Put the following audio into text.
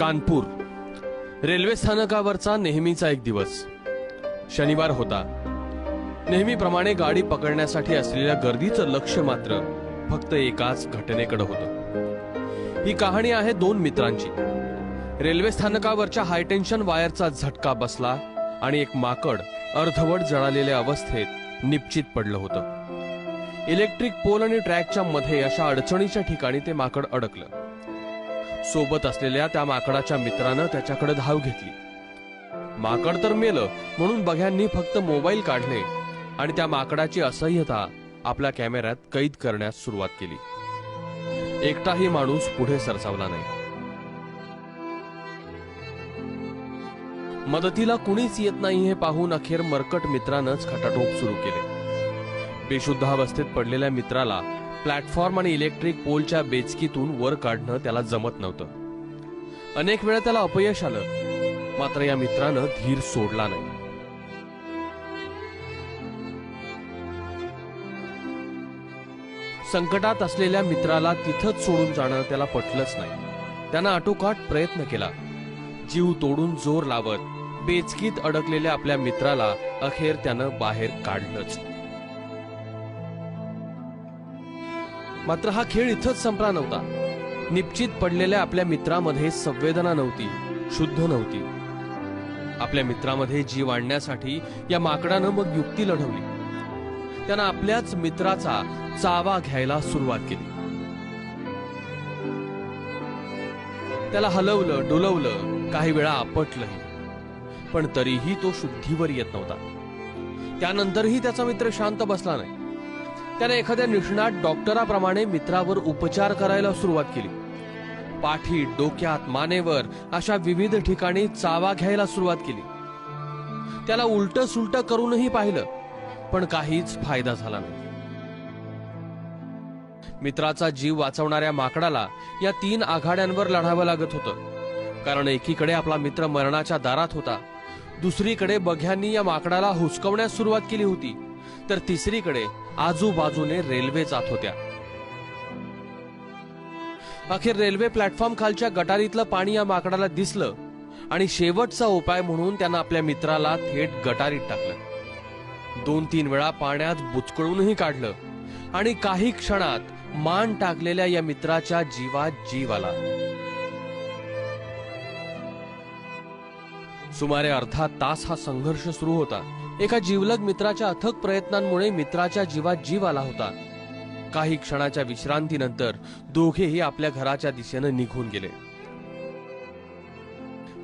Kanpur railway स्थानकावरचा नेहमीचा एक दिवस शनिवार होता। नेहमीप्रमाणे गाडी पकडण्यासाठी असलेल्या गर्दीचं लक्ष मात्र फक्त एकाच घटनेकडे होतं। ही कहाणी आहे दोन मित्रांची। रेल्वे स्थानकावरच्या हायटेन्शन वायरचा झटका बसला आणि एक माकड अर्धवट जळालेल्या अवस्थेत निपचित पडलं होतं। इलेक्ट्रिक पोल आणि ट्रॅकच्या मध्ये अशा अडचणीच्या ठिकाणी ते माकड अडकलं। सोबत असलेल्या त्या माकडाच्या मित्रानं त्याच्याकडे धाव घेतली। माकड तर मेलं म्हणून बघ्यांनी फक्त मोबाईल काढले आणि त्या माकडाची असह्यता आपल्या कॅमेऱ्यात कैद करण्यास सुरुवात केली। एकटाही माणूस पुढे सरसावला नाही। मदतीला कुणीच येत नाही हे पाहून अखेर मरकट मित्रानंच खटाटोप सुरू केले। बेशुद्ध अवस्थेत पडलेल्या मित्राला प्लॅटफॉर्म आणि इलेक्ट्रिक पोलच्या बेचकीतून वर काढणं त्याला जमत नव्हतं। अनेक वेळा त्याला अपयश आलं, मात्र या मित्रानं धीर सोडला नाही। संकटात असलेल्या मित्राला तिथंच सोडून जाणं त्याला पटलंच नाही। त्यानं आटोकाट प्रयत्न केला। जीव तोडून जोर लावत बेचकीत अडकलेल्या आपल्या मित्राला अखेर त्यानं बाहेर काढलंच। मात्र हा खेळ इथंच संपला नव्हता। निपचित पडलेल्या आपल्या मित्रामध्ये संवेदना नव्हती, शुद्ध नव्हती। आपल्या मित्रामध्ये जीव आणण्यासाठी या माकडानं मग युक्ती लढवली। त्यानं आपल्याच मित्राचा चावा घ्यायला सुरुवात केली। त्याला हलवलं, डुलवलं, काही वेळा आपटलंही, पण तरीही तो शुद्धीवर येत नव्हता। त्यानंतरही त्याचा मित्र शांत बसला नाही। त्याने एखाद्या निष्णात डॉक्टराप्रमाणे मित्रावर उपचार करायला सुरुवात केली। पाठीत, डोक्यात, मानेवर अशा विविध ठिकाणी चावा घ्यायला सुरुवात केली। त्याला उलट सुलट करूनही पाहिलं, पण काहीच फायदा झाला नाही। मित्राचा जीव वाचवणाऱ्या माकडाला या 3 आघाड्यांवर लढावं लागत होतं। कारण एकीकडे आपला मित्र मरणाच्या दारात होता, दुसरीकडे बघ्यांनी या माकडाला हुसकवण्यास सुरुवात केली होती, तर तिसरीकडे आजूबाजूने रेल्वे जात होत्या। अखेर रेल्वे प्लॅटफॉर्म खालच्या गटारीतलं पाणी या माकडाला दिसलं आणि शेवटचा उपाय म्हणून त्यानं आपल्या मित्राला थेट गटारीत टाकलं। 2-3 वेळा पाण्यात बुचकळूनही काढलं आणि काही क्षणात मान टाकलेल्या या मित्राच्या जीवात जीव आला। सुमारे अर्धा तास हा संघर्ष सुरू होता। एका जीवलग मित्राच्या अथक प्रयत्नांमुळे मित्राच्या जीवात जीव आला होता। काही क्षणाच्या विश्रांतीनंतर दोघेही आपल्या घराच्या दिशेने निघून गेले।